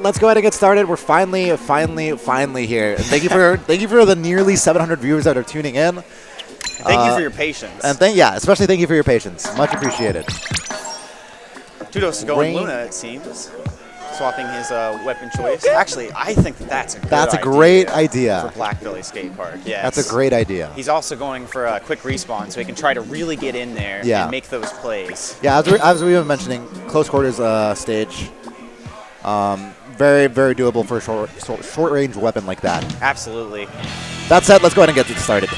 let's go ahead and get started. We're finally here. And thank you for the nearly 700 viewers that are tuning in. Thank you for your patience. And especially thank you for your patience. Much appreciated. Tudos is going Luna, it seems. Swapping his weapon choice. Actually, I think that's a great idea for Black Philly Skate Park. Yes. That's a great idea. He's also going for a quick respawn, so he can try to really get in there and make those plays. Yeah, as we were mentioning, close quarters stage. Very, very doable for a short range weapon like that. Absolutely. That said, let's go ahead and get it started.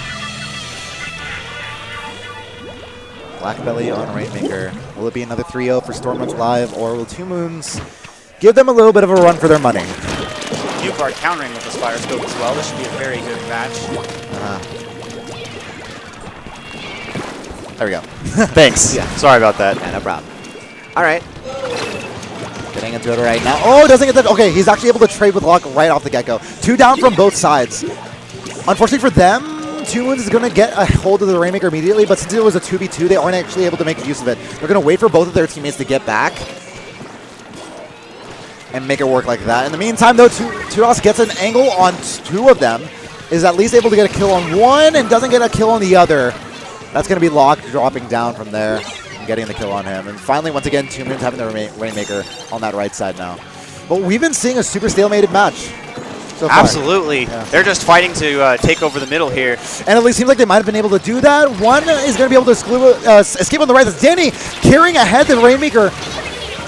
Black Belly on Rainmaker. Will it be another 3-0 for StormRunsLive, or will TwoMoons give them a little bit of a run for their money? New card countering with the Spider Scope as well. This should be a very good match. There we go. Thanks. Yeah. Sorry about that. Yeah, no problem. All right. Getting into it right now. Oh, doesn't get that. Okay, he's actually able to trade with Locke right off the get-go. 2 down from both sides. Unfortunately for them, TwoMoons is going to get a hold of the Rainmaker immediately, but since it was a 2v2, they aren't actually able to make use of it. They're going to wait for both of their teammates to get back and make it work like that. In the meantime, though, Tudos gets an angle on 2 of them, is at least able to get a kill on one and doesn't get a kill on the other. That's going to be Locke dropping down from there and getting the kill on him. And finally, once again, TwoMoons having the Rainmaker on that right side now. But we've been seeing a super stalemated match. So absolutely. Yeah. They're just fighting to take over the middle here. And at least seems like they might have been able to do that. One is going to be able to escape on the right. That's Danny carrying ahead the Rainmaker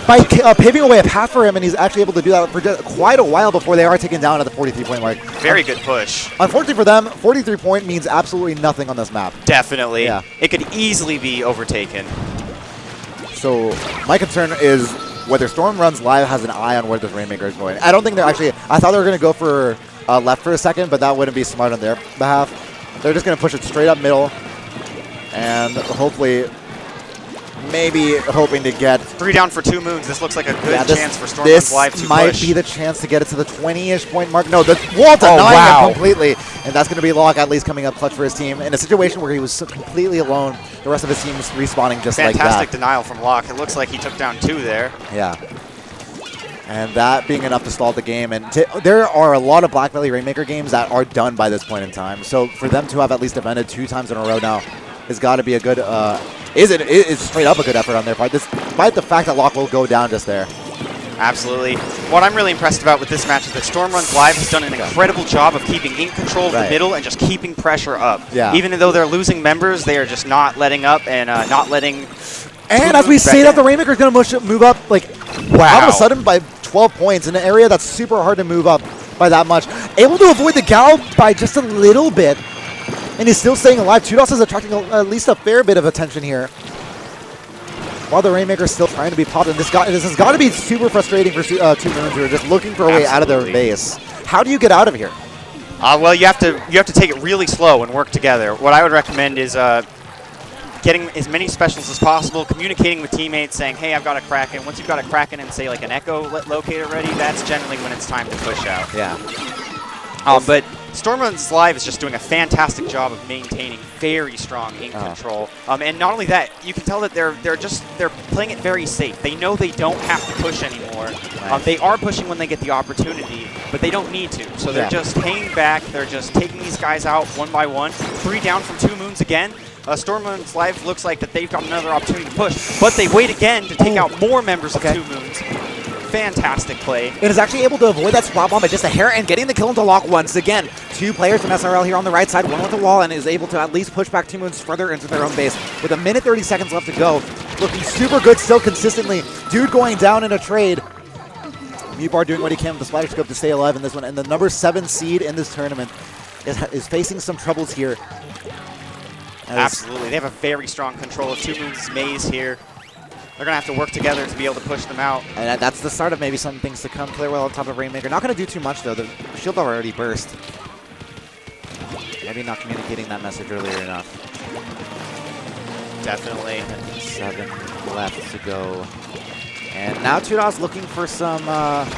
by paving away a path for him, and he's actually able to do that for quite a while before they are taken down at the 43-point mark. Very good push. Unfortunately for them, 43-point means absolutely nothing on this map. Definitely. Yeah. It could easily be overtaken. So my concern is whether StormRunsLive has an eye on where this Rainmaker is going. I don't think they're actually... I thought they were going to go for left for a second, but that wouldn't be smart on their behalf. They're just going to push it straight up middle and hopefully... maybe hoping to get 3 down for TwoMoons. This looks like a good chance for StormRunsLive to push. This might be the chance to get it to the 20-ish point mark. No, the wall denying it completely, and that's going to be Locke at least coming up clutch for his team in a situation where he was completely alone. The rest of his team is respawning just like that. Fantastic denial from Locke. It looks like he took down 2 there. Yeah. And that being enough to stall the game. And there are a lot of Black Belly Rainmaker games that are done by this point in time. So for them to have at least defended 2 times in a row now has got to be a good... is straight up a good effort on their part, despite the fact that Locke will go down just there. Absolutely. What I'm really impressed about with this match is that StormRunsLive has done an incredible job of keeping in control of the middle and just keeping pressure up. Yeah. Even though they're losing members, they are just not letting up and not letting... And as we say that, the Rainmaker is going to move up, like, all of a sudden by 12 points in an area that's super hard to move up by that much. Able to avoid the Gal by just a little bit. And he's still staying alive. Tudos is attracting at least a fair bit of attention here. While the Rainmaker is still trying to be popped. And this has got to be super frustrating for TwoMoons who are just looking for a way out of their base. How do you get out of here? Well, you have to take it really slow and work together. What I would recommend is getting as many specials as possible, communicating with teammates, saying, hey, I've got a Kraken. Once you've got a Kraken and, say, like an Echo locator ready, that's generally when it's time to push out. Yeah. But StormRunsLive is just doing a fantastic job of maintaining very strong ink control. And not only that, you can tell that they're playing it very safe. They know they don't have to push anymore. Nice. They are pushing when they get the opportunity, but they don't need to. So they're just hanging back. They're just taking these guys out one by one. 3 down from TwoMoons again. StormRunsLive looks like that they've got another opportunity to push, but they wait again to take out more members of TwoMoons. Fantastic play. And is actually able to avoid that spot bomb by just a hair and getting the kill into Locke once again. 2 players from SRL here on the right side, one with the wall, and is able to at least push back TwoMoons further into their own base. With 1:30 seconds left to go. Looking super good still consistently. Dude going down in a trade. Mubar doing what he can with the Spider Scope to stay alive in this one. And the number 7 seed in this tournament is facing some troubles here. Absolutely. They have a very strong control of TwoMoons' maze here. They're going to have to work together to be able to push them out. And that's the start of maybe some things to come. Clearwell on top of Rainmaker. Not going to do too much, though. The shield already burst. Maybe not communicating that message earlier enough. Definitely. 7 left to go. And now Tudos looking for some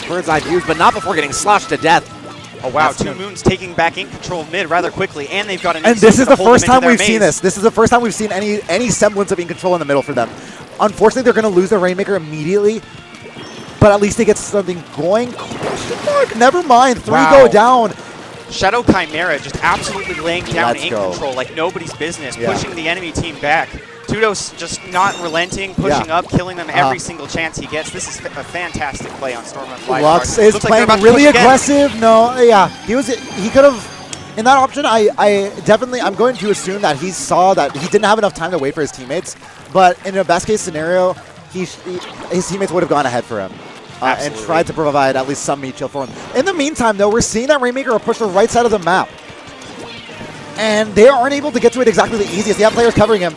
bird's eye views, but not before getting sloshed to death. Oh, wow. TwoMoons taking back in control of mid rather quickly, and they've got an... And this is the first time we've seen this. This is the first time we've seen any semblance of in control in the middle for them. Unfortunately, they're going to lose their Rainmaker immediately. but at least they get something going. Question mark? Never mind. 3 Wow. go down. Shadow Chimera just absolutely laying down Let's in go. control like nobody's business, Yeah. pushing the enemy team back. Tudos just not relenting, pushing up, killing them every single chance he gets. This is a fantastic play on StormRunsLive. Lux is playing really aggressive. No, yeah, he could have. In that option, I'm going to assume that he saw that he didn't have enough time to wait for his teammates. But in a best case scenario, his teammates would have gone ahead for him. And tried to provide at least some meat chill for him. In the meantime, though, we're seeing that Rainmaker push the right side of the map. And they aren't able to get to it exactly the easiest. They have players covering him.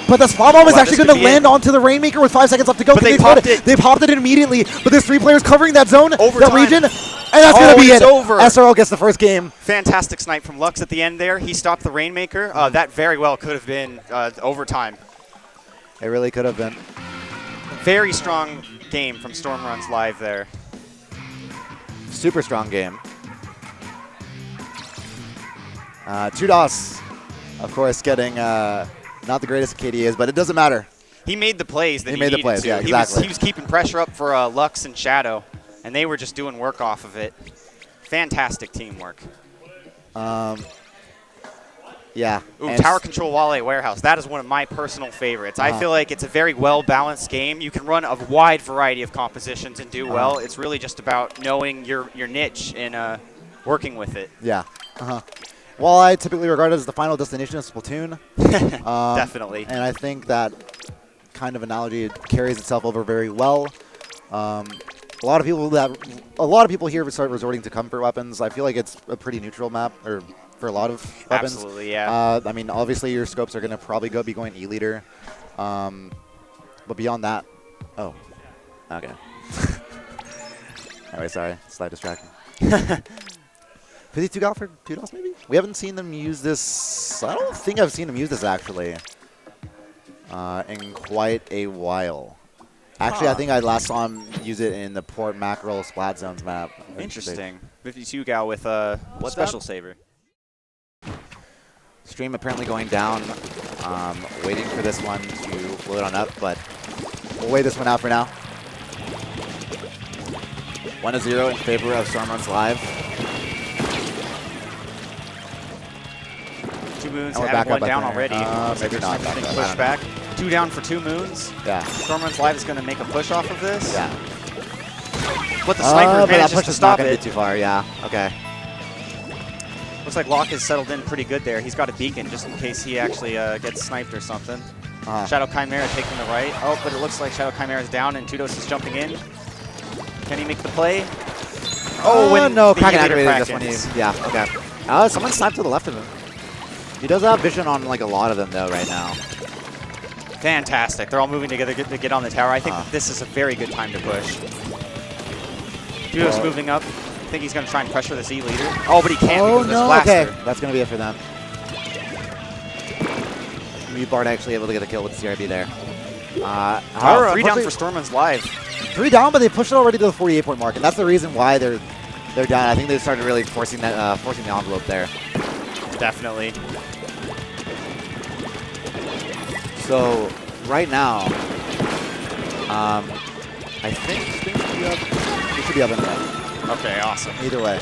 But the spot bomb is actually going to land onto the Rainmaker with 5 seconds left to go. But they popped it. They popped it immediately. But there's 3 players covering that zone, that region. And that's going to be it. Over. SRL gets the first game. Fantastic snipe from Lux at the end there. He stopped the Rainmaker. That very well could have been overtime. It really could have been. Very strong game from StormRunsLive there. Super strong game. Tudos, of course, getting not the greatest KDAs, but it doesn't matter. He made the plays that he made needed the plays, to. yeah, exactly. He was keeping pressure up for Lux and Shadow, and they were just doing work off of it. Fantastic teamwork. Yeah. Ooh, Tower Control Wale Warehouse. That is one of my personal favorites. I feel like it's a very well-balanced game. You can run a wide variety of compositions and do well. It's really just about knowing your niche and working with it. Yeah. Walleye typically regarded as the final destination of Splatoon. Definitely. And I think that kind of analogy carries itself over very well. A lot of people here start resorting to comfort weapons. I feel like it's a pretty neutral map, or for a lot of weapons. Absolutely, yeah. I mean, obviously your scopes are going to probably be going E-liter. But beyond that, oh, okay. Anyway, sorry, slight distraction. 52 gal for Tudos, maybe? We haven't seen them use this. I don't think I've seen them use this actually in quite a while. Actually, I think I last saw him use it in the Port Mackerel Splat Zones map. Interesting. 52 gal with a special saver. Stream apparently going down. Waiting for this one to load on up, but we'll wait this one out for now. 1-0 in favor of StormRunsLive. TwoMoons have one down already. Maybe not. Push back. 2 down for TwoMoons. Yeah. StormRunsLive is going to make a push off of this. Yeah. But the sniper manages push to is stop not it. Too far. Yeah. Okay. Looks like Locke has settled in pretty good there. He's got a beacon just in case he actually gets sniped or something. Shadow Chimera taking the right. Oh, but it looks like Shadow Chimera is down and Tudos is jumping in. Can he make the play? Oh, no, Kraken activated this one. Yeah, okay. Someone sniped to the left of him. He does have vision on like a lot of them though right now. Fantastic. They're all moving together to get on the tower. I think this is a very good time to push. Tudos moving up. I think he's going to try and pressure this E-leader. Oh, but he can't because of this blaster. Okay. That's going to be it for them. Bard actually able to get the kill with the CRB there. 3 down for StormRunsLive. 3 down, but they pushed it already to the 48-point mark, and that's the reason why they're down. I think they started really forcing the envelope there. Definitely. So right now, I think Stream should be up in a minute. Okay, awesome. Either way.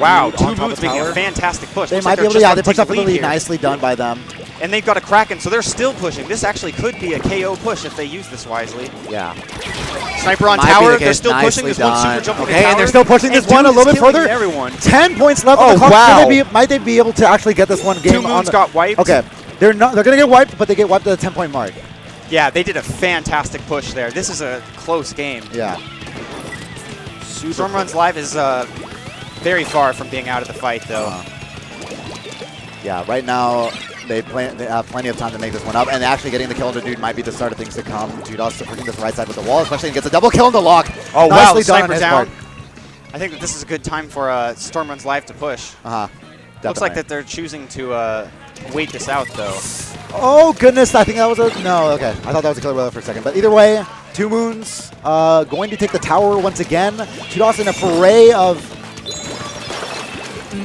Wow, TwoMoons making a fantastic push. They might be able to, yeah, they pushed up the lead. Nicely done by them. And they've got a Kraken, so they're still pushing. This actually could be a KO push if they use this wisely. Yeah. Sniper on tower, they're still pushing. There's one super jump on the tower. And they're still pushing this one a little bit further. Everyone. 10 points left on the clock. Wow. Might they be able to actually get this one game on TwoMoons got wiped. Okay. They're going to get wiped, but they get wiped at the 10-point mark. Yeah, they did a fantastic push there. This is a close game. Yeah. StormRunsLive is very far from being out of the fight, though. Yeah, right now they have plenty of time to make this one up, and actually getting the kill on the dude might be the start of things to come. Tudos supporting this right side with the wall, especially and gets a double kill on the lock. Oh, wow, sniper down. I think that this is a good time for StormRunsLive to push. Looks like that they're choosing to wait this out, though. Oh, goodness. I think that was a... No, okay. I thought that was a killer for a second. But either way, TwoMoons going to take the tower once again. Tudos in a foray of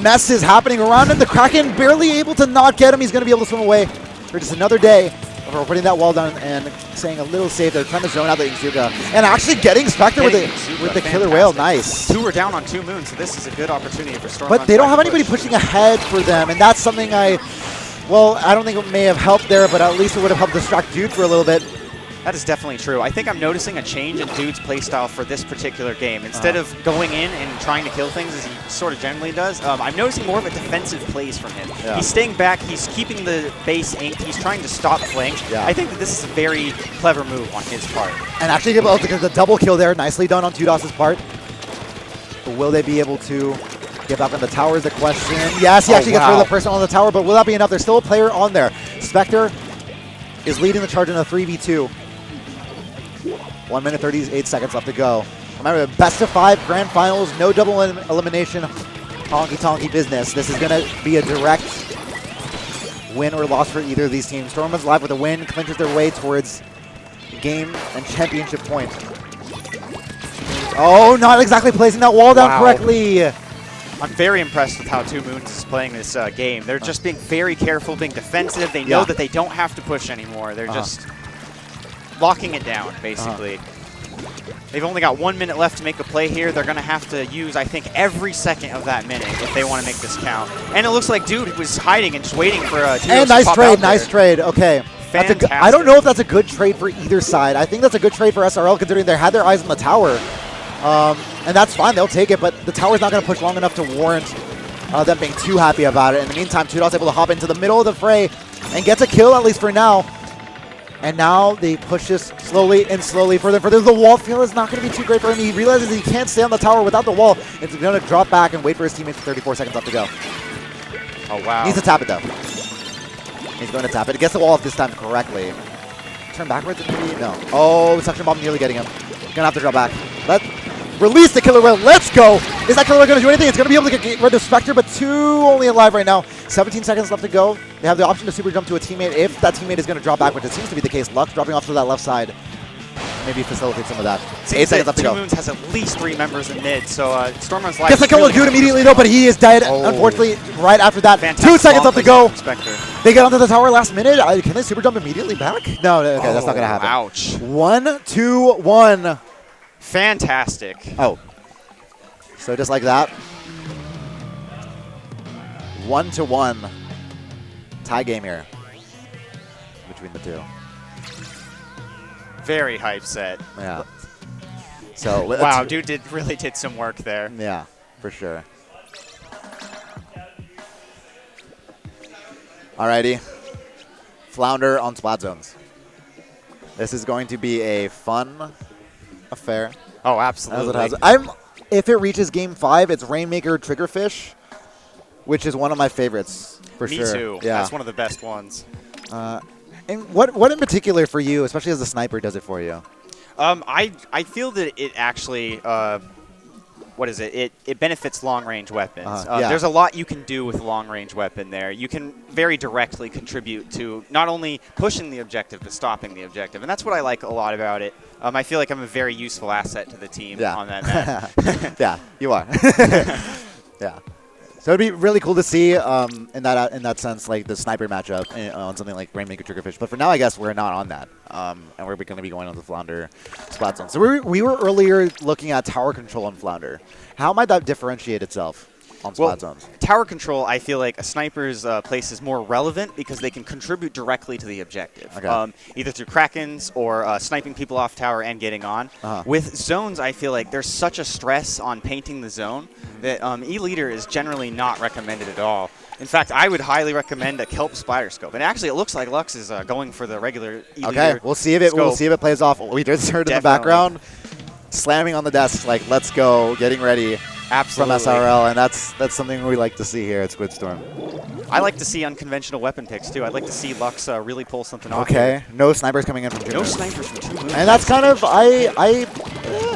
messes happening around him. The Kraken barely able to not get him. He's going to be able to swim away for just another day. for putting that wall down and staying a little safe. They're trying to zone out the Izuka. And actually getting Spectre with the Killer Whale. Nice. 2 are down on TwoMoons, so this is a good opportunity for StormRunsLive. But they don't have anybody pushing ahead for them, and that's something I don't think it may have helped there, but at least it would have helped distract Dude for a little bit. That is definitely true. I think I'm noticing a change in Dude's playstyle for this particular game. Instead of going in and trying to kill things as he sort of generally does, I'm noticing more of a defensive plays from him. Yeah. He's staying back. He's keeping the base inked. He's trying to stop flank. Yeah. I think that this is a very clever move on his part. And actually get the double kill there. Nicely done on Tudos's part. But will they be able to get back on the tower is the question. Yes, he actually gets rid of the person on the tower, but will that be enough? There's still a player on there. Spectre is leading the charge in a 3v2. 1 minute 38 seconds left to go. Remember, the best of 5 grand finals, no double elimination, honky-tonky business. This is going to be a direct win or loss for either of these teams. StormRunsLive with a win clinches their way towards game and championship point. Oh, not exactly placing that wall down correctly. I'm very impressed with how TwoMoons is playing this game. They're just being very careful, being defensive. They know that they don't have to push anymore. They're just locking it down, basically. They've only got 1 minute left to make a play here. They're going to have to use, I think, every second of that minute if they want to make this count. And it looks like Dude was hiding and just waiting for and nice trade, nice trade. Okay. Fantastic. I don't know if that's a good trade for either side. I think that's a good trade for SRL considering they had their eyes on the tower. And that's fine. They'll take it, but the tower's not going to push long enough to warrant them being too happy about it. In the meantime, Tudor's able to hop into the middle of the fray and gets a kill, at least for now. And now they push this slowly and slowly further and further. The wall feel is not going to be too great for him. He realizes he can't stay on the tower without the wall. It's going to drop back and wait for his teammates for 34 seconds left to go. Oh, wow. Needs to tap it, though. He's going to tap it. He gets the wall off this time correctly. Turn backwards, maybe? No. Oh, suction bomb nearly getting him. Going to have to drop back. Release the Killer Whale. Let's go. Is that Killer Whale going to do anything? It's going to be able to get rid of Spectre, but 2 only alive right now. 17 seconds left to go. They have the option to super jump to a teammate if that teammate is going to drop back, which it seems to be the case. Lux dropping off to that left side. Maybe facilitate some of that. 8 seconds left to go. TwoMoons has at least 3 members in mid, so StormRunsLive gets a kill with Dude immediately, though, but he is dead, unfortunately, right after that. Fantastic 2 seconds left to go. Spectre. They get onto the tower last minute. Can they super jump immediately back? No, okay, that's not going to happen. Ouch. 1-2-1. Fantastic. Oh. So just like that. 1-1. Tie game here between the two. Very hype set. Yeah. So wow, Dude really did some work there. Yeah, for sure. Alrighty. Flounder on Splat Zones. This is going to be a fun affair. Oh, absolutely. If it reaches Game 5, it's Rainmaker Triggerfish, which is one of my favorites, for sure. Me too. Yeah. That's one of the best ones. And what in particular for you, especially as a sniper, does it for you? I feel that it actually, what is it? It benefits long-range weapons. Yeah. There's a lot you can do with a long-range weapon there. You can very directly contribute to not only pushing the objective, but stopping the objective. And that's what I like a lot about it. I feel like I'm a very useful asset to the team on that map. Yeah, you are. Yeah. So it'd be really cool to see in that sense, like the sniper matchup on something like Rainmaker Triggerfish. But for now, I guess we're not on that, and we're going to be going on the Flounder Splat Zone. So we were earlier looking at tower control on Flounder. How might that differentiate itself on Splat Zones? Tower control, I feel like a sniper's place is more relevant because they can contribute directly to the objective, either through Krakens or sniping people off tower and getting on. With zones, I feel like there's such a stress on painting the zone that E-Leader is generally not recommended at all. In fact, I would highly recommend a Kelp Splatter Scope. And actually, it looks like Lux is going for the regular E-Leader. Okay, we'll see if it plays off. We just heard in the background slamming on the desk, like, let's go, getting ready. Absolutely. From SRL, and that's something we like to see here at Squidstorm. I like to see unconventional weapon picks, too. I'd like to see Lux really pull something off. Okay, no snipers coming in from TwoMoons. No snipers from TwoMoons. And that's kind of,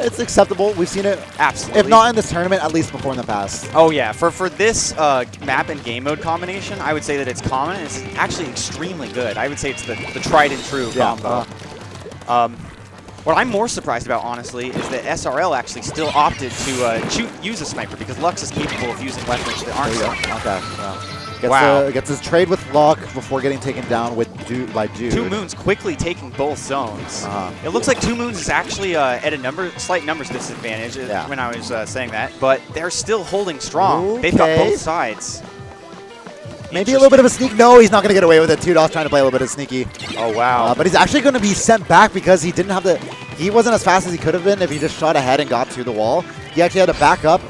it's acceptable. We've seen it, absolutely, if not in this tournament, at least before in the past. Oh, yeah. For this map and game mode combination, I would say that it's common. It's actually extremely good. I would say it's the tried and true combo. What I'm more surprised about, honestly, is that SRL actually still opted to use a sniper because Lux is capable of using weapons that aren't snipers. Okay. Gets his trade with Lock before getting taken down by Dude. TwoMoons quickly taking both zones. It looks like TwoMoons is actually at a slight numbers disadvantage when I was saying that, but they're still holding strong. Okay. They've got both sides. Maybe a little bit of a sneak. No, he's not going to get away with it. TwoMoons trying to play a little bit of sneaky. Oh, wow. But he's actually going to be sent back because he didn't have he wasn't as fast as he could have been if he just shot ahead and got to the wall. He actually had to back up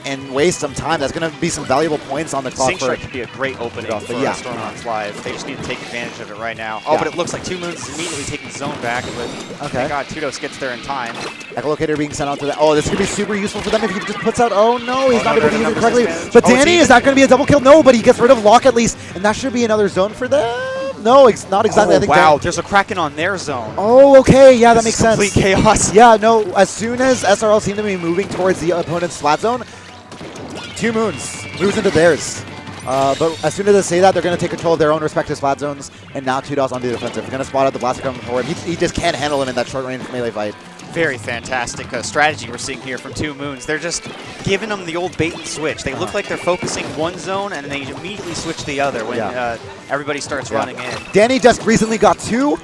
and waste some time. That's going to be some valuable points on the clock. Strike could be a great opening for StormRunsLive. They just need to take advantage of it right now. Oh, but it looks like TwoMoons is immediately taking zone back. Thank God TwoMoons gets there in time. Echolocator being sent out to that. Oh, this could be super useful for them if he just puts out. Oh, no, he's not able to use it correctly. But Danny, is that going to be a double kill? No, but he gets rid of Lock at least. And that should be another zone for them. No, not exactly. Oh, I think wow, there's a Kraken on their zone. Oh, okay. Yeah, that makes sense. Complete chaos. Yeah, no, as soon as SRL seem to be moving towards the opponent's flat zone, TwoMoons moves into theirs. But as soon as they say that, they're going to take control of their own respective spot zones, and now TwoMoons on the defensive. They're going to spot out the blaster coming forward. He just can't handle him in that short range melee fight. Very fantastic strategy we're seeing here from TwoMoons. They're just giving them the old bait and switch. They look like they're focusing one zone, and they immediately switch the other when everybody starts running in. Danny just recently got 2.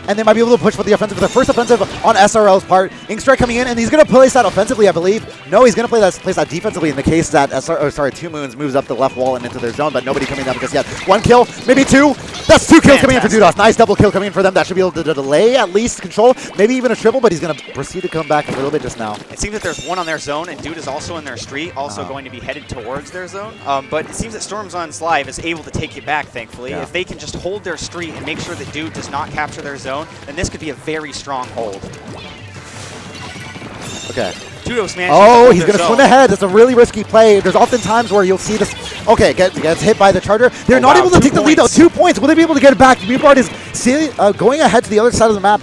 And they might be able to push for the offensive. The first offensive on SRL's part. Inkstrike coming in, and he's going to place that offensively, I believe. No, he's going to place that defensively in the case that TwoMoons moves up the left wall and into their zone, but nobody coming down because he had 1 kill, maybe 2. That's 2 kills coming in for TwoMoons. Nice double kill coming in for them. That should be able to delay at least control, maybe even a triple, but he's going to proceed to come back a little bit just now. It seems that there's one on their zone, and Dude is also in their street, also going to be headed towards their zone. But it seems that StormRunsLive is able to take it back, thankfully. If they can just hold their street and make sure that Dude does not capture their zone, then this could be a very strong hold. Okay. TwoMoons managed he's going to swim ahead. It's a really risky play. There's often times where you'll see this. Okay, gets hit by the charger. They're not able to take the lead, though. 2 points. Will they be able to get it back? Mubart is going ahead to the other side of the map,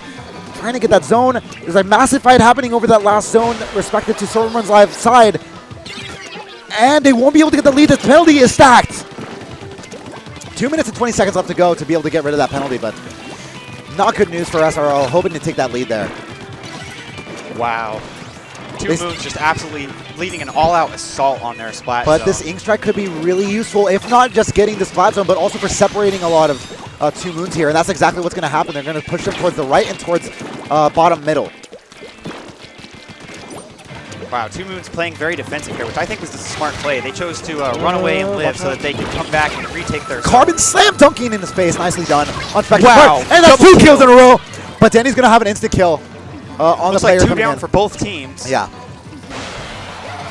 trying to get that zone. There's a massive fight happening over that last zone, respective to StormRunsLive's side. And they won't be able to get the lead. The penalty is stacked. 2 minutes and 20 seconds left to go to be able to get rid of that penalty, but not good news for SRL, hoping to take that lead there. Wow. TwoMoons just absolutely leading an all-out assault on their splat zone. But this Inkstrike could be really useful, if not just getting the splat zone, but also for separating a lot of TwoMoons here. And that's exactly what's going to happen. They're going to push them towards the right and towards bottom middle. Wow, TwoMoons playing very defensive here, which I think was the smart play. They chose to run away and live so that they can come back and retake their Carbon slam dunking into space. Nicely done on Spectre. Wow. And that's 2 kills in a row. But Danny's going to have an instant kill on the player. Looks like 2 down for both teams. Yeah.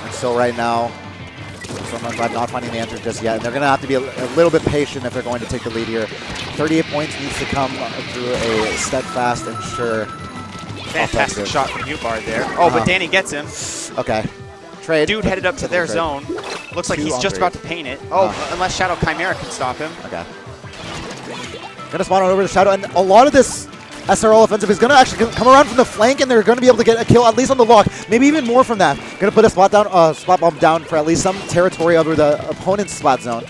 And so right now, StormRunsLive not finding the answer just yet. And they're going to have to be a little bit patient if they're going to take the lead here. 38 points needs to come through a steadfast and sure. Fantastic shot from Mubart there. Oh, but Danny gets him. Okay. Trade. Dude headed up to their zone. Looks like he's just about to paint it. Oh, unless Shadow Chimera can stop him. Okay. Gonna spawn on over the Shadow, and a lot of this SRL offensive is gonna actually come around from the flank, and they're gonna be able to get a kill at least on the Lock. Maybe even more from that. Gonna put a spot bomb down for at least some territory over the opponent's spot zone.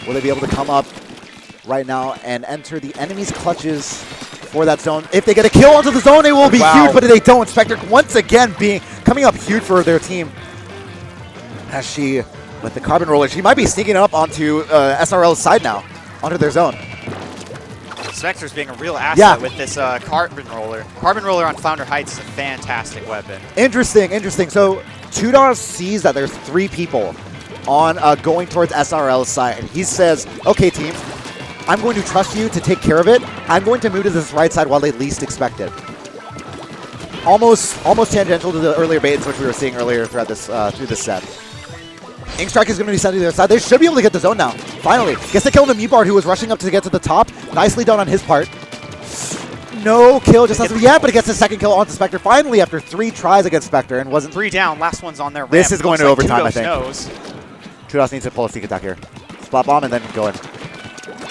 Will they be able to come up right now and enter the enemy's clutches for that zone? If they get a kill onto the zone, it will be huge, but if they don't, Spectre once again coming up huge for their team. As she, with the Carbon Roller, she might be sneaking up onto SRL's side now, onto their zone. Spectre's being a real asset with this Carbon Roller. Carbon Roller on Flounder Heights is a fantastic weapon. Interesting. So TwoMoons sees that there's 3 people on going towards SRL's side. He says, okay, team, I'm going to trust you to take care of it. I'm going to move to this right side while they least expect it. Almost tangential to the earlier baits which we were seeing earlier throughout this through this set. Inkstrike is going to be sent to the other side. They should be able to get the zone now. Finally. Gets the kill on Mubart, who was rushing up to get to the top. Nicely done on his part. No kill, just has to be, but it gets the second kill onto Spectre. Finally, after 3 tries against Spectre, and wasn't 3 down. Last one's on their ramp. This is going to overtime, I think. Knows. TwoMoons needs to pull a sneak attack here. Spot bomb and then go in.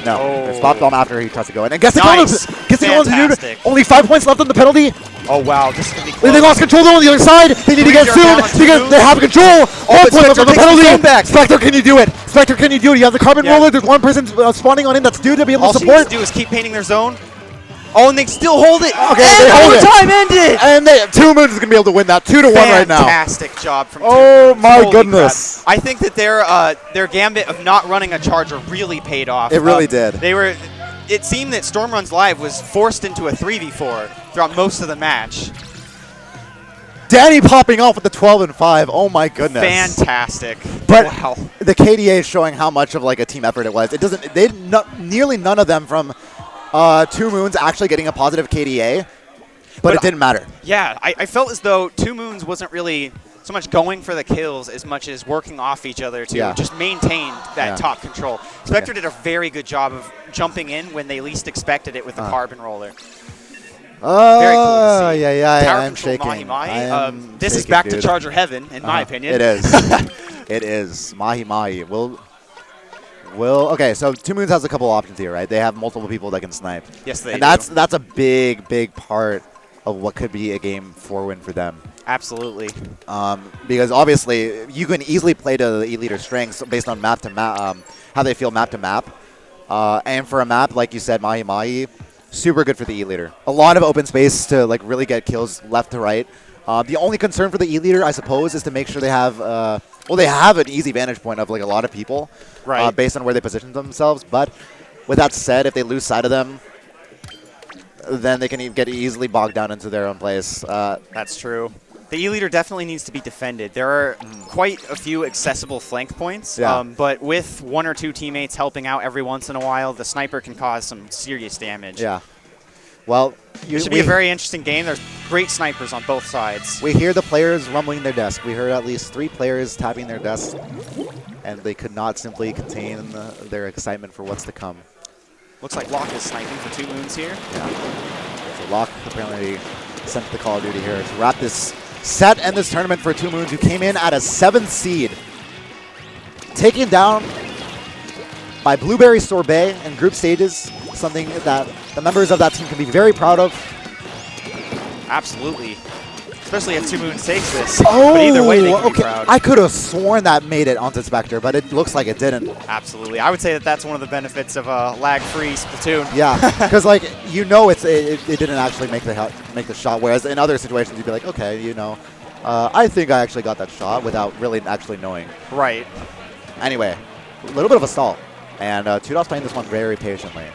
No, spot bomb after he tries to go in. And gets the kill. Gets the kill on the dude. Only 5 points left on the penalty. Oh, wow. This is going to be close. They lost control though on the other side. They need to get soon because they have control. All points left on the penalty. Spectre, can you do it? Spectre, can you do it? You have the Carbon Roller. There's one person spawning on him that's due to be able to support. All she needs to do is keep painting their zone. Oh, and they still hold it. Okay, and they hold it. time ended. And TwoMoons is going to be able to win that 2-1 right now. Fantastic job from Oh, TwoMoons. my Holy goodness. crap. I think that their gambit of not running a charger really paid off. It really did. It seemed that StormRunsLive was forced into a 3v4 throughout most of the match. Danny popping off with the 12-5. Oh my goodness. Fantastic. But wow. the KDA is showing how much of like a team effort it was. Nearly none of them from TwoMoons actually getting a positive KDA, but it didn't matter. Yeah, I felt as though TwoMoons wasn't really so much going for the kills as much as working off each other to just maintain that top control. Spectre did a very good job of jumping in when they least expected it with the carbon roller. Very cool to see. I'm shaking. This is back to Charger Heaven, in my opinion. It is. It is. Mahi. Okay, so TwoMoons has a couple options here, right? They have multiple people that can snipe. Yes, they do. And that's a big part of what could be a game 4-win for them. Absolutely. Because obviously you can easily play to the E-Leader's strengths based on map to map, how they feel map to map. And for a map, like you said, Mahi, super good for the E-Leader. A lot of open space to like really get kills left to right. The only concern for the E-Leader, I suppose, is to make sure they have, they have an easy vantage point of like a lot of people, based on where they position themselves. But with that said, if they lose sight of them, then they can get easily bogged down into their own place. That's true. The E-Leader definitely needs to be defended. There are quite a few accessible flank points, but with one or two teammates helping out every once in a while, the sniper can cause some serious damage. Yeah. Well, it should be a very interesting game. There's great snipers on both sides. We hear the players rumbling their desk. We heard at least 3 players tapping their desks, and they could not simply contain their excitement for what's to come. Looks like Locke is sniping for TwoMoons here. Yeah. So Locke apparently sent to the Call of Duty here to wrap this set and this tournament for TwoMoons, who came in at a 7th seed. Taken down by Blueberry Sorbet in group stages, something that the members of that team can be very proud of. Absolutely. Especially if TwoMoons takes this. But either way, they can be proud. I could have sworn that made it onto Spectre, but it looks like it didn't. Absolutely. I would say that that's one of the benefits of a lag-free Splatoon. Yeah, because like it didn't actually make the shot. Whereas in other situations, you'd be like, okay, I think I actually got that shot without really actually knowing. Right. Anyway, a little bit of a stall, and TwoDot's playing this one very patiently,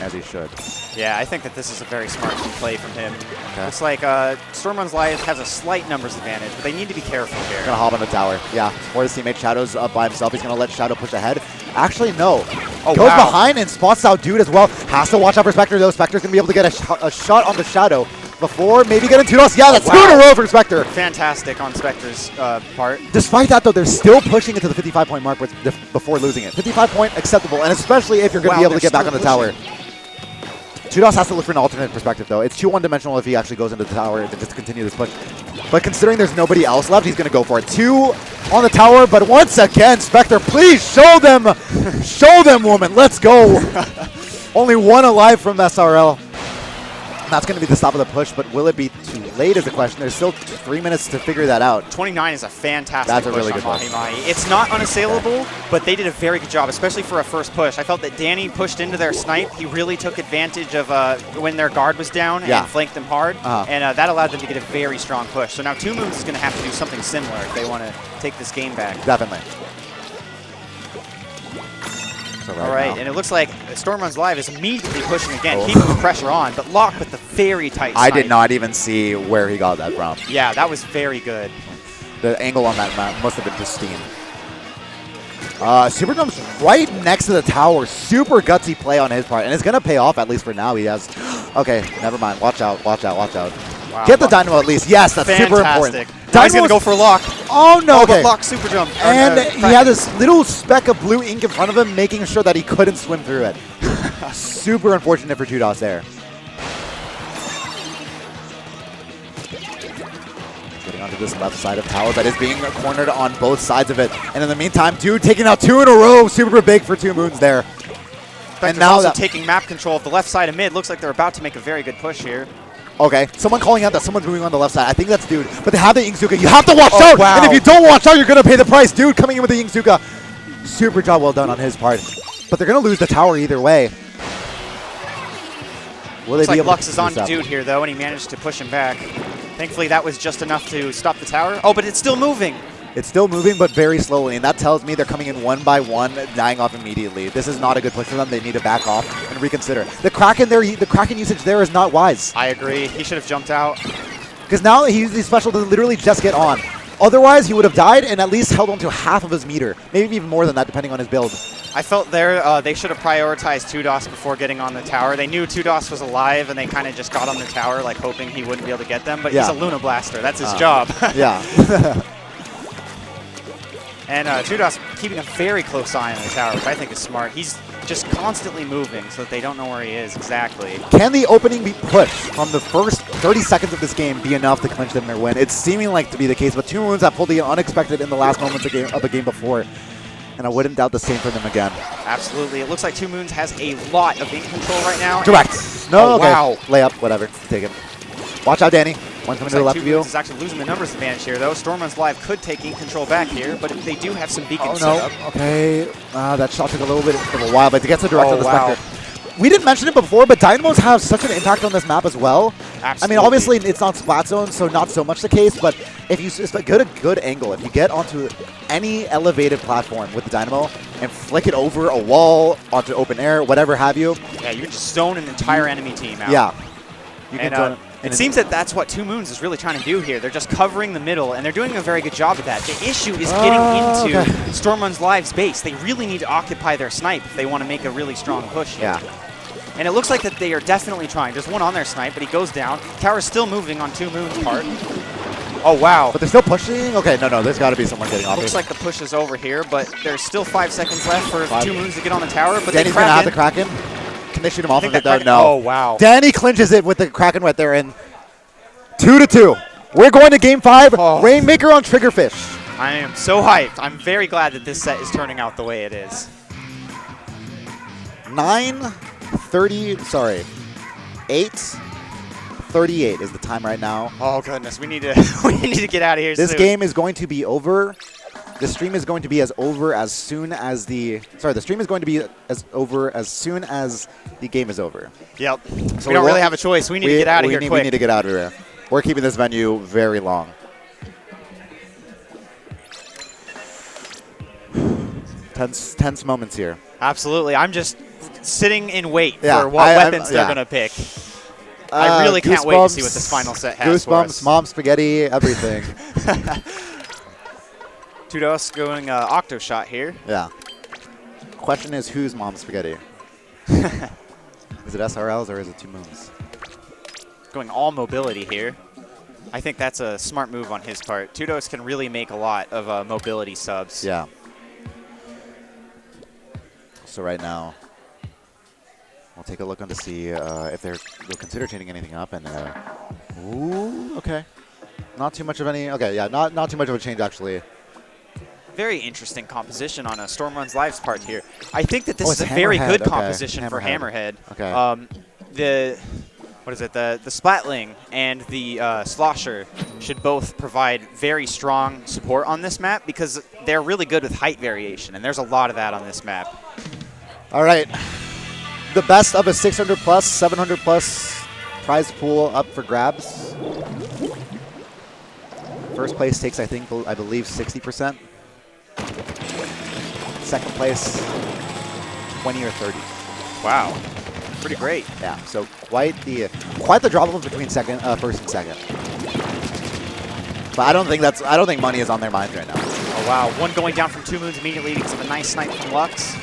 as he should. Yeah, I think that this is a very smart play from him. Okay. Looks like StormRunsLive has a slight numbers advantage, but they need to be careful here. He's going to hop on the tower. Yeah, or his teammate Shadow's up by himself. He's going to let Shadow push ahead. Actually, no. Goes behind and spots out Dude as well. Has to watch out for Spectre, though. Spectre's going to be able to get a shot on the Shadow before maybe getting TwoDot. Yeah, that's 2 in a row for Spectre. Fantastic on Spectre's part. Despite that, though, they're still pushing it to the 55-point mark before losing it. 55-point acceptable, and especially if you're going to be able to get back on the tower. TwoDot has to look for an alternate perspective, though. It's too one-dimensional if he actually goes into the tower to just continue this push. But considering there's nobody else left, he's going to go for it. 2 on the tower, but once again, Spectre, please show them, woman. Let's go. Only 1 alive from SRL. And that's going to be the stop of the push, but will it be too late is the question. There's still 3 minutes to figure that out. 29 is a fantastic push really on good push. Mahi. It's not unassailable, but they did a very good job, especially for a first push. I felt that Danny pushed into their snipe. He really took advantage of when their guard was down and flanked them hard, and that allowed them to get a very strong push. So now TwoMoons is going to have to do something similar if they want to take this game back. Definitely. All right, and it looks like StormRunsLive is immediately pushing again, keeping the pressure on, but Locke with the very tight I did not even see where he got that from. Yeah, that was very good. The angle on that map must have been pristine. SuperJump's right next to the tower. Super gutsy play on his part, and it's going to pay off at least for now. He has... Okay, never mind. Watch out, watch out, watch out. Wow, Get the Dynamo at least. Yes, that's super important. Now he's going to go for Locke. Oh, no. Okay. But Locke super jump. And he had this little speck of blue ink in front of him, making sure that he couldn't swim through it. Super unfortunate for TwoDot there. Getting onto this left side of tower, but is being cornered on both sides of it. And in the meantime, Dude taking out 2 in a row. Super big for TwoMoons there. And now also taking map control of the left side of mid. Looks like they're about to make a very good push here. Okay, someone calling out that someone's moving on the left side. I think that's Dude, but they have the Inkzuka. You have to watch out, and if you don't watch out, you're going to pay the price. Dude coming in with the Inkzuka. Super job well done on his part, but they're going to lose the tower either way. Will Looks they be like able Lux to is on keep this up? dude here, though, and he managed to push him back. Thankfully, that was just enough to stop the tower. Oh, but it's still moving. It's still moving, but very slowly, and that tells me they're coming in one by one, dying off immediately. This is not a good push for them. They need to back off and reconsider. The Kraken usage there is not wise. I agree. He should have jumped out. Because now he used his special to literally just get on. Otherwise, he would have died and at least held on to half of his meter. Maybe even more than that, depending on his build. I felt there they should have prioritized 2DOS before getting on the tower. They knew 2DOS was alive, and they kind of just got on the tower, like hoping he wouldn't be able to get them. But he's a Luna Blaster. That's his job. Yeah. And 2DOS keeping a very close eye on the tower, which I think is smart. He's just constantly moving so that they don't know where he is exactly. Can the opening be pushed from the first 30 seconds of this game be enough to clinch them their win? It's seeming like to be the case, but TwoMoons have pulled the unexpected in the last moments of the game before. And I wouldn't doubt the same for them again. Absolutely. It looks like TwoMoons has a lot of ink control right now. Direct. No, oh, okay. Wow. Layup, whatever. Take it. Watch out, Danny. One coming to the left of you. TwoMoons is actually losing the numbers advantage here, though. StormRunsLive could take ink control back here, but they do have some beacons set up. Okay. That shot took a little bit of a while, but it gets the direct of the wow. Spectre. We didn't mention it before, but Dynamos have such an impact on this map as well. Absolutely. I mean, obviously, it's not Splat Zone, so not so much the case, but if you just get a good angle, if you get onto any elevated platform with the Dynamo and flick it over a wall, onto open air, whatever have you. Yeah, you can just zone an entire enemy team out. Yeah. You and can it seems that that's what TwoMoons is really trying to do here. They're just covering the middle, and they're doing a very good job of that. The issue is getting into StormRunsLive's base. They really need to occupy their snipe if they want to make a really strong push here. Yeah. And it looks like that they are definitely trying. There's one on their snipe, but he goes down. Tower's still moving on TwoMoons' part. Oh, wow. But they're still pushing? Okay, no, there's got to be someone getting off. Looks like the push is over here, but there's still 5 seconds left for TwoMoons to get on the tower. But Danny's going to have the Kraken. Can they shoot him off of it, though? No. Oh, wow. Danny clinches it with the Kraken right there, and 2-2. We're going to Game 5. Oh. Rainmaker on Triggerfish. I am so hyped. I'm very glad that this set is turning out the way it is. 8:38 is the time right now. Oh goodness, we need to get out of here This soon. game is going to be over. The stream is going to be over as soon as the stream is going to be over as soon as the game is over. Yep. So we don't really have a choice. We need to get out of here quick. We need to get out of here. We're keeping this venue very long. Tense moments here. Absolutely. I'm just sitting in wait for what weapons they're going to pick. I really can't wait to see what this final set has for us. Goosebumps, mom spaghetti, everything. 2DOS going octo shot here. Yeah. Question is, who's mom spaghetti? Is it SRLs or is it TwoMoons? Going all mobility here. I think that's a smart move on his part. 2DOS can really make a lot of mobility subs. Yeah. So right now, we'll take a look on to see if they'll consider changing anything up. And ooh, okay, not too much of any. Okay, yeah, not too much of a change actually. Very interesting composition on a StormRunsLive's part here. I think that this is a very good composition for Hammerhead. Okay. The Splatling and the Slosher should both provide very strong support on this map because they're really good with height variation, and there's a lot of that on this map. All right. The best of a 600 plus, 700 plus prize pool up for grabs. First place takes, I believe, 60%. Second place, 20 or 30. Wow, pretty great. Yeah. So quite the drop off between first and second. But I don't think money is on their minds right now. Oh wow, one going down from TwoMoons immediately because of a nice snipe from Lux.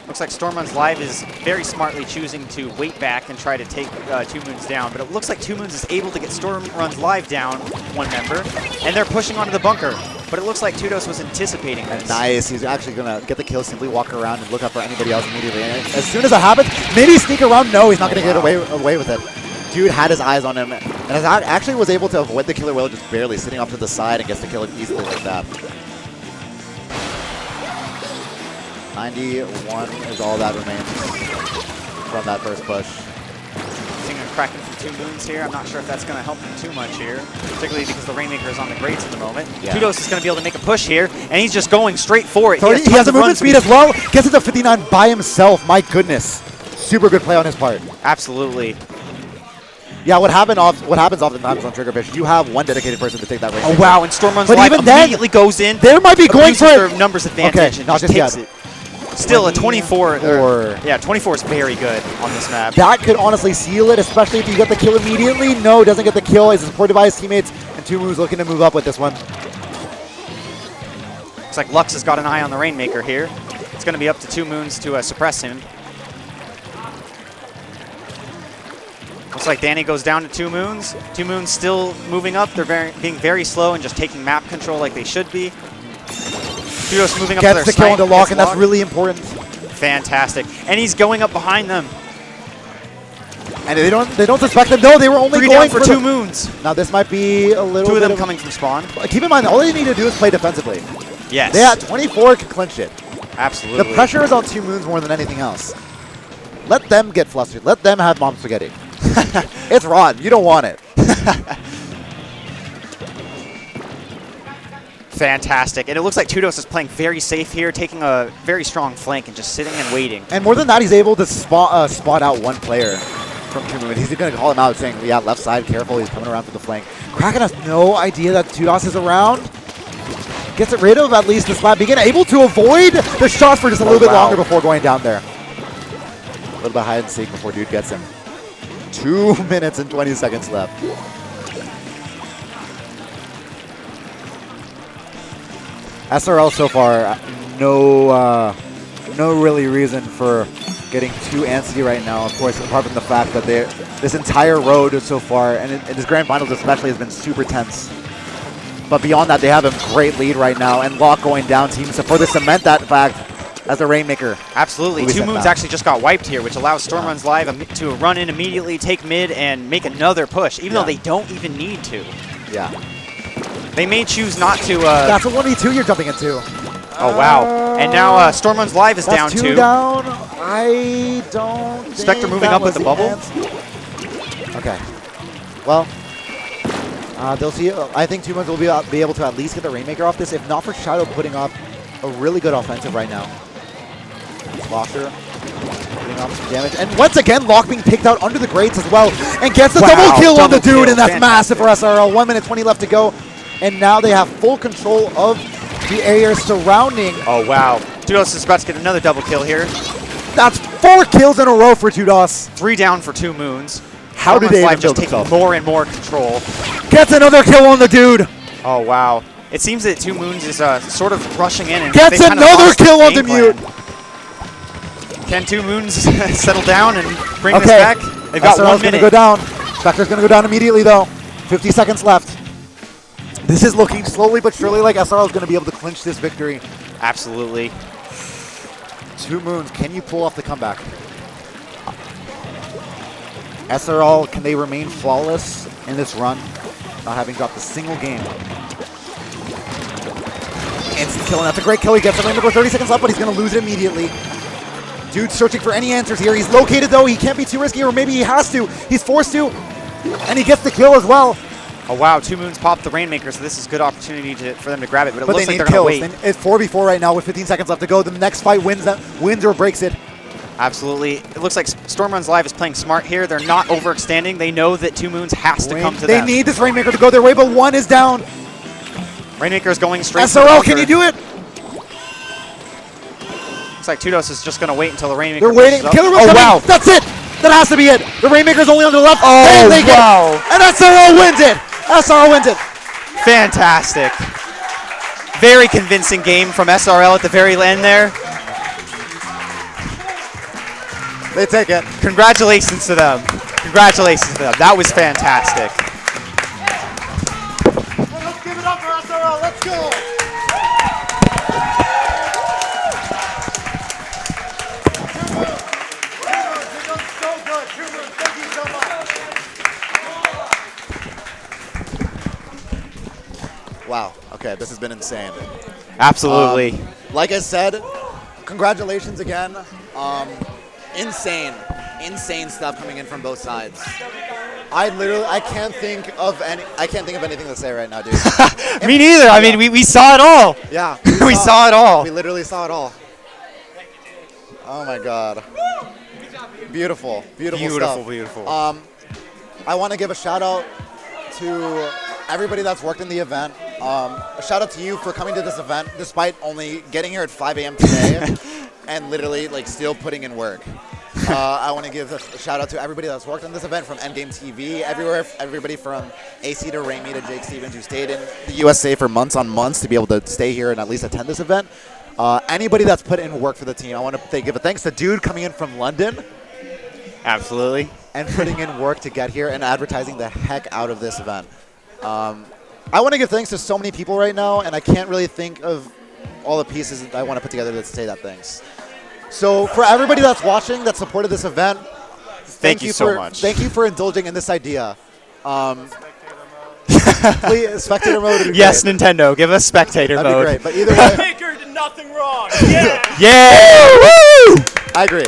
Looks like StormRunsLive is very smartly choosing to wait back and try to take TwoMoons down, but it looks like TwoMoons is able to get StormRunsLive down, one member, and they're pushing onto the bunker. But it looks like 2DOS was anticipating this. Nice. He's actually going to get the kill, simply walk around and look out for anybody else immediately. And as soon as that happens, maybe sneak around. No, he's not going to get away with it. Dude had his eyes on him, and actually was able to avoid the killer whale just barely, sitting off to the side and gets to kill him easily like that. 91 is all that remains from that first push. Seeing a Kraken from TwoMoons here. I'm not sure if that's going to help him too much here, particularly because the Rainmaker is on the grades at the moment. Yeah. 2DOS is going to be able to make a push here, and he's just going straight for it. So he has a movement speed as well. Gets it to 59 by himself. My goodness. Super good play on his part. Absolutely. Yeah, what happens oftentimes on Triggerfish, you have one dedicated person to take that race. Oh wow, and StormRunsLive immediately goes in. They might be going for their numbers advantage and not just takes yet. it. Still a 24. Yeah, 24 is very good on this map. That could honestly seal it, especially if you get the kill immediately. No, doesn't get the kill. He's supported by his teammates, and TwoMoons looking to move up with this one. Looks like Lux has got an eye on the Rainmaker here. It's going to be up to TwoMoons to suppress him. Looks like Danny goes down to TwoMoons. TwoMoons still moving up. They're being very slow and just taking map control like they should be. Kudos moving up to their Gets the kill into lock, and that's really important. Fantastic. And he's going up behind them. And they don't suspect them. No, they were only going for TwoMoons. Now this might be a little bit Two of them coming from spawn. Keep in mind, all they need to do is play defensively. Yes. They at 24 can clinch it. Absolutely. The pressure is on TwoMoons more than anything else. Let them get flustered. Let them have mom spaghetti. It's rotten. You don't want it. Fantastic. And it looks like Tudos is playing very safe here, taking a very strong flank and just sitting and waiting. And more than that, he's able to spot out one player from TwoMoons. He's going to call him out saying, yeah, left side, careful. He's coming around to the flank. Kraken has no idea that Tudos is around. Gets it rid of at least the slap. Begin able to avoid the shot for just a little bit longer before going down there. A little bit hide and seek before dude gets him. 2 minutes and 20 seconds left. SRL so far, no really reason for getting too antsy right now. Of course, apart from the fact that this entire road so far, and in this grand finals especially, has been super tense. But beyond that, they have a great lead right now, and Lock going down team to further cement that fact as the Rainmaker. Absolutely. TwoMoons actually just got wiped here, which allows StormRunsLive to run in immediately, take mid, and make another push, even though they don't even need to. Yeah. They may choose not to. That's a 1v2 you're jumping into. Oh, wow. And now StormRunsLive is down two. down. I don't Spectre moving up with the bubble. Okay. Well, they'll see. I think TwoMoons will be able to at least get the Rainmaker off this, if not for Shadow putting up a really good offensive right now. Locker putting up some damage. And once again, Lock being picked out under the grates as well. And gets the double kill on the dude, and that's massive for SRL. 1 minute 20 left to go. And now they have full control of the area surrounding. Oh, wow. Tudos is about to get another double kill here. That's 4 kills in a row for Tudos. 3 down for TwoMoons. How do they even just taking more and more control? Gets another kill on the dude. Oh, wow. It seems that TwoMoons is sort of rushing in. And gets another kill on the mute. Can TwoMoons settle down and bring this back? They've got 1 minute. Going to go down. Spectre's going to go down immediately, though. 50 seconds left. This is looking slowly but surely like SRL is going to be able to clinch this victory. Absolutely. TwoMoons, can you pull off the comeback? SRL, can they remain flawless in this run, not having dropped a single game? Instant kill, and that's a great kill. He gets the Rainmaker with 30 seconds left, but he's going to lose it immediately. Dude's searching for any answers here. He's located, though. He can't be too risky, or maybe he has to. He's forced to, and he gets the kill as well. Oh, wow. TwoMoons popped the Rainmaker, so this is a good opportunity for them to grab it, but it looks like they're going to wait. It's 4v4 right now with 15 seconds left to go. The next fight wins or breaks it. Absolutely. It looks like StormRunsLive is playing smart here. They're not overextending. They know that TwoMoons has to come to them. They need this Rainmaker to go their way, but one is down. Rainmaker is going straight. SRL, can you do it? Looks like Tudos is just going to wait until the Rainmaker. They're waiting. Killer coming. Wow. That's it. That has to be it. The Rainmaker's only on the left. Oh, wow. And SRL wins it. SRL wins it. Fantastic. Very convincing game from SRL at the very end there. They take it. Congratulations to them. Congratulations to them. That was fantastic. Let's give it up for SRL. Let's go. Wow. Okay, this has been insane. Absolutely. Like I said, congratulations again. Insane stuff coming in from both sides. I can't think of anything to say right now, dude. Me neither. I mean, we saw it all. Yeah. We saw it all. We literally saw it all. Oh my God. Beautiful stuff. Beautiful. I want to give a shout out to everybody that's worked in the event. A shout out to you for coming to this event despite only getting here at 5 a.m. today and literally like still putting in work. I want to give a shout out to everybody that's worked on this event, from Endgame TV, everybody from AC to Raimi to Jake Stevens, who stayed in the USA for months on months to be able to stay here and at least attend this event. Anybody that's put in work for the team, I want to give a thanks to Dude coming in from London. Absolutely. And putting in work to get here and advertising the heck out of this event. I want to give thanks to so many people right now, and I can't really think of all the pieces that I want to put together to say that thanks. So for everybody that's watching that supported this event, thank you so much. Thank you for indulging in this idea. Please, spectator mode would be yes, great. Nintendo, give us spectator That'd mode. be great, but either way. Baker did nothing wrong. Yeah. Yeah! Woo! I agree.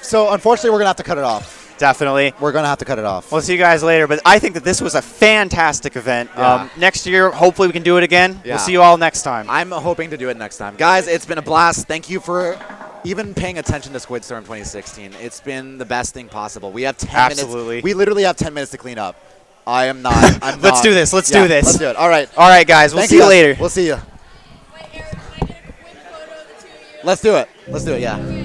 So unfortunately, we're going to have to cut it off. Definitely. We're going to have to cut it off. We'll see you guys later, but I think that this was a fantastic event. Yeah. Next year, hopefully we can do it again. Yeah. We'll see you all next time. I'm hoping to do it next time. Guys, it's been a blast. Thank you for even paying attention to Squidstorm 2016. It's been the best thing possible. We have 10 Absolutely. minutes. We literally have 10 minutes to clean up. I'm Let's do this. Let's do this. Let's do it. All right. All right, guys. We'll Thank see you guys. later. We'll see you. Wait, Eric, can I get a quick photo of the two of you? Let's do it. Let's do it, yeah.